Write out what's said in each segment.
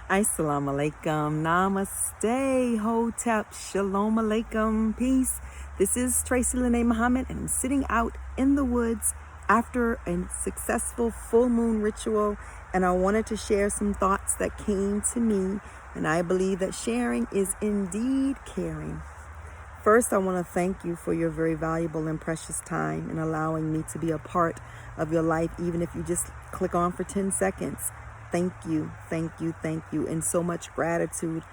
Assalamu alaikum, namaste, hotep, shalom alaikum, peace. This is Tracy Lene Muhammad, and I'm sitting out in the woods after a successful full moon ritual, and I wanted to share some thoughts that came to me, and I believe that sharing is indeed caring. First, I want to thank you for your very valuable and precious time and allowing me to be a part of your life, even if you just click on for 10 seconds. Thank you, thank you, thank you, and so much gratitude.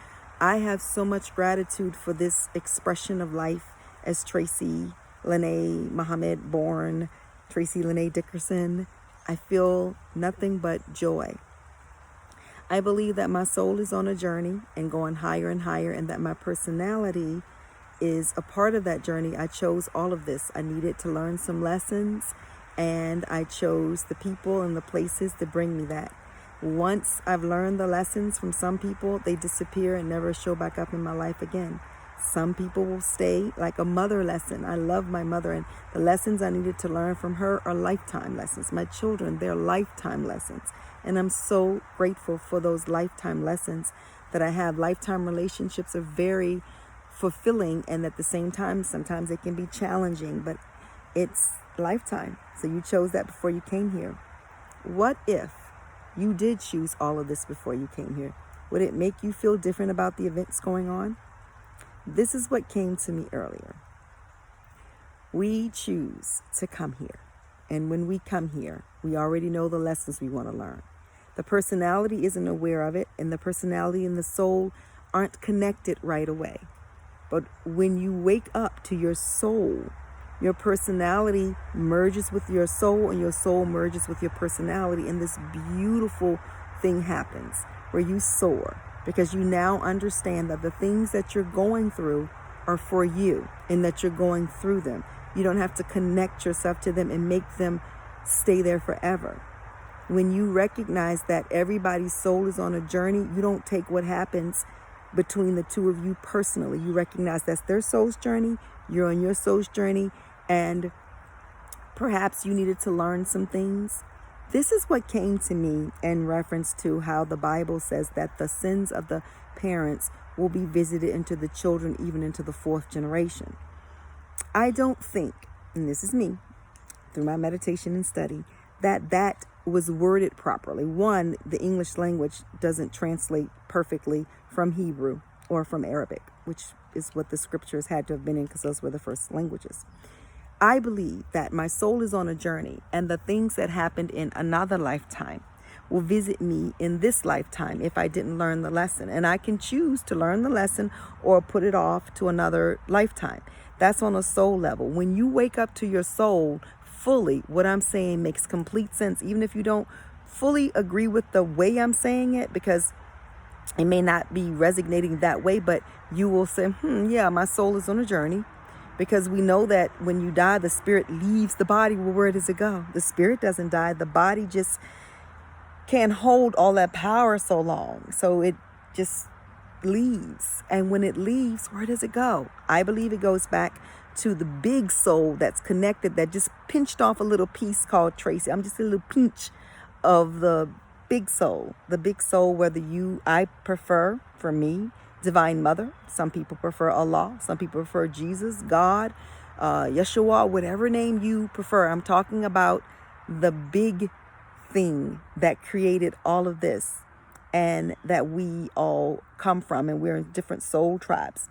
I have so much gratitude for this expression of life as Tracy Lene Muhammad, born Tracy Lene Dickerson. I feel nothing but joy. I believe that my soul is on a journey and going higher and higher, and that my personality is a part of that journey. I chose all of this. I needed to learn some lessons, and I chose the people and the places to bring me that. Once I've learned the lessons from some people, they disappear and never show back up in my life again. Some people will stay, like a mother lesson. I love my mother, and the lessons I needed to learn from her are lifetime lessons. My children, they're lifetime lessons. And I'm so grateful for those lifetime lessons that I have. Lifetime relationships are very fulfilling, and at the same time, sometimes it can be challenging, but it's lifetime. So you chose that before you came here. What if you did choose all of this before you came here? Would it make you feel different about the events going on? This is what came to me earlier. We choose to come here. And when we come here, we already know the lessons we want to learn. The personality isn't aware of it, and the personality and the soul aren't connected right away. But when you wake up to your soul, your personality merges with your soul, and your soul merges with your personality, and this beautiful thing happens where you soar, because you now understand that the things that you're going through are for you, and that you're going through them. You don't have to connect yourself to them and make them stay there forever. When you recognize that everybody's soul is on a journey, you don't take what happens between the two of you personally. You recognize that's their soul's journey, you're on your soul's journey, and perhaps you needed to learn some things. This is what came to me in reference to how the Bible says that the sins of the parents will be visited into the children, even into the fourth generation. I don't think, and this is me, through my meditation and study, that was worded properly. One, the English language doesn't translate perfectly from Hebrew or from Arabic, which is what the scriptures had to have been in, because those were the first languages. I believe that my soul is on a journey, and the things that happened in another lifetime will visit me in this lifetime if I didn't learn the lesson. And I can choose to learn the lesson or put it off to another lifetime. That's on a soul level. When you wake up to your soul fully, what I'm saying makes complete sense, even if you don't fully agree with the way I'm saying it, because it may not be resonating that way, but you will say, yeah, my soul is on a journey. Because we know that when you die, the spirit leaves the body. Well, where does it go? The spirit doesn't die. The body just can't hold all that power so long. So it just leaves. And when it leaves, where does it go? I believe it goes back to the big soul that's connected, that just pinched off a little piece called Tracy. I'm just a little pinch of the big soul. The big soul, I prefer, for me, Divine Mother. Some people prefer Allah. Some people prefer Jesus, God, Yeshua, whatever name you prefer. I'm talking about the big thing that created all of this, and that we all come from, and we're in different soul tribes.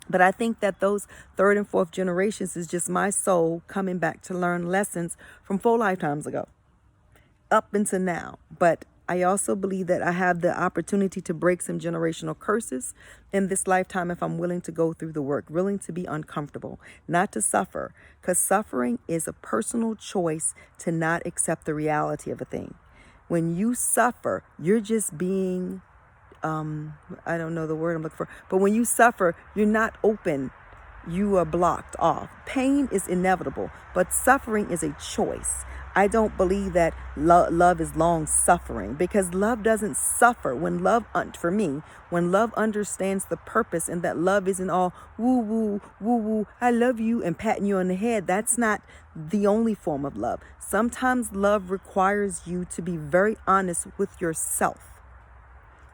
But I think that those third and fourth generations is just my soul coming back to learn lessons from 4 lifetimes ago up until now. But I also believe that I have the opportunity to break some generational curses in this lifetime if I'm willing to go through the work, willing to be uncomfortable, not to suffer, because suffering is a personal choice to not accept the reality of a thing. When you suffer, you're just being, I don't know the word I'm looking for, but when you suffer, you're not open. You are blocked off. Pain is inevitable, but suffering is a choice. I don't believe that love is long suffering, because love doesn't suffer. When love, for me, when love understands the purpose, and that love isn't all woo woo, woo woo, I love you, and patting you on the head. That's not the only form of love. Sometimes love requires you to be very honest with yourself.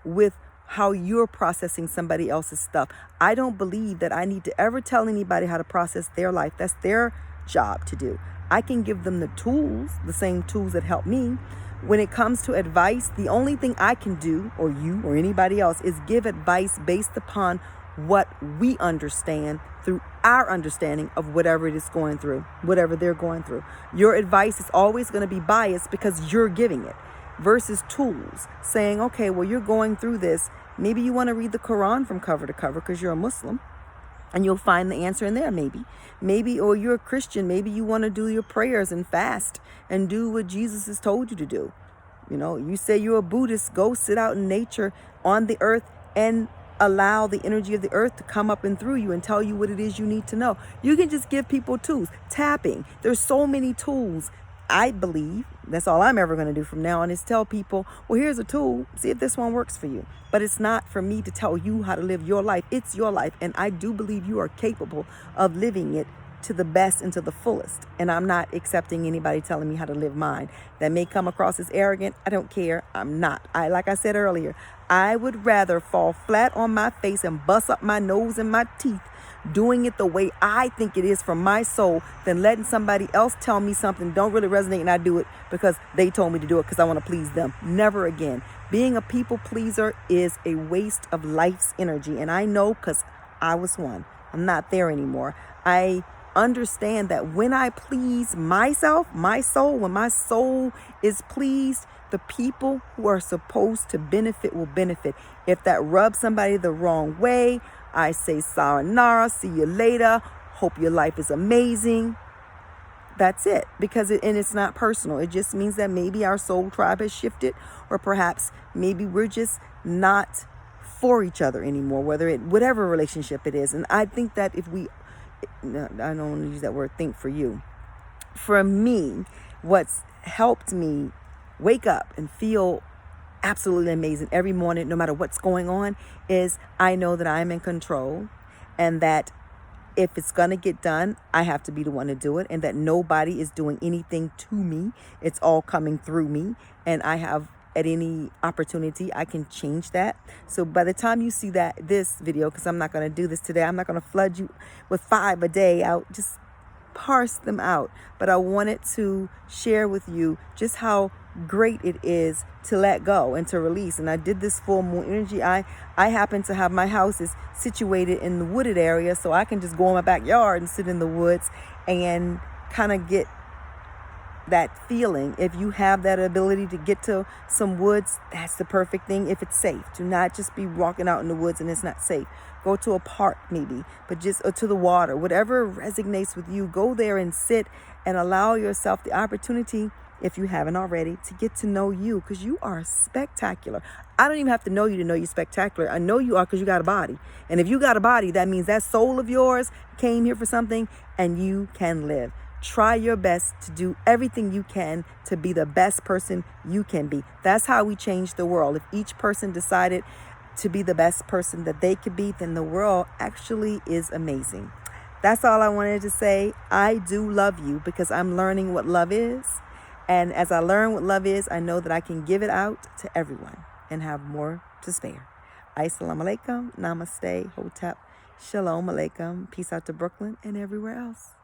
with how you're processing somebody else's stuff. I don't believe that I need to ever tell anybody how to process their life. That's their job to do. I can give them the tools, the same tools that help me. When it comes to advice, the only thing I can do, or you or anybody else, is give advice based upon what we understand through our understanding of whatever it is going through, whatever they're going through. Your advice is always going to be biased because you're giving it, versus tools saying, okay, well, you're going through this. Maybe you want to read the Quran from cover to cover because you're a Muslim, and you'll find the answer in there. Maybe, or you're a Christian. Maybe you want to do your prayers and fast and do what Jesus has told you to do. You say you're a Buddhist, go sit out in nature on the earth and allow the energy of the earth to come up and through you and tell you what it is you need to know. You can just give people tools. Tapping. There's so many tools. I believe that's all I'm ever going to do from now on is tell people, well, here's a tool. See if this one works for you. But it's not for me to tell you how to live your life. It's your life. And I do believe you are capable of living it to the best and to the fullest. And I'm not accepting anybody telling me how to live mine. That may come across as arrogant. I don't care. I'm not. Like I said earlier, I would rather fall flat on my face and bust up my nose and my teeth doing it the way I think it is from my soul than letting somebody else tell me something don't really resonate and I do it because they told me to do it because I want to please them. Never again. Being a people pleaser is a waste of life's energy. And I know because I was one. I'm not there anymore. I understand that when I please myself, my soul, when my soul is pleased, the people who are supposed to benefit will benefit. If that rubs somebody the wrong way, I say sayonara, see you later, hope your life is amazing. That's it. Because it's not personal. It just means that maybe our soul tribe has shifted, or perhaps maybe we're just not for each other anymore, whatever relationship it is. And I think that I don't want to use that word think for you. For me, what's helped me wake up and feel absolutely amazing every morning, no matter what's going on, is I know that I'm in control, and that if it's going to get done, I have to be the one to do it, and that nobody is doing anything to me. It's all coming through me, and I have, at any opportunity, I can change that. So by the time you see this video, because I'm not going to do this today, I'm not going to flood you with 5 a day. I'll just parse them out. But I wanted to share with you just how great it is to let go and to release. And I did this full moon energy. I happen to have, my house is situated in the wooded area, so I can just go in my backyard and sit in the woods and kind of get that feeling. If you have that ability to get to some woods, that's the perfect thing. If it's safe, do not just be walking out in the woods and it's not safe. Go to a park maybe, but or to the water, whatever resonates with you. Go there and sit and allow yourself the opportunity, if you haven't already, to get to know you, because you are spectacular. I don't even have to know you to know you're spectacular. I know you are because you got a body. And if you got a body, that means that soul of yours came here for something, and you can live. Try your best to do everything you can to be the best person you can be. That's how we change the world. If each person decided to be the best person that they could be, then the world actually is amazing. That's all I wanted to say. I do love you because I'm learning what love is. And as I learn what love is, I know that I can give it out to everyone and have more to spare. Assalamu alaikum, namaste, hotep, shalom alaikum, peace out to Brooklyn and everywhere else.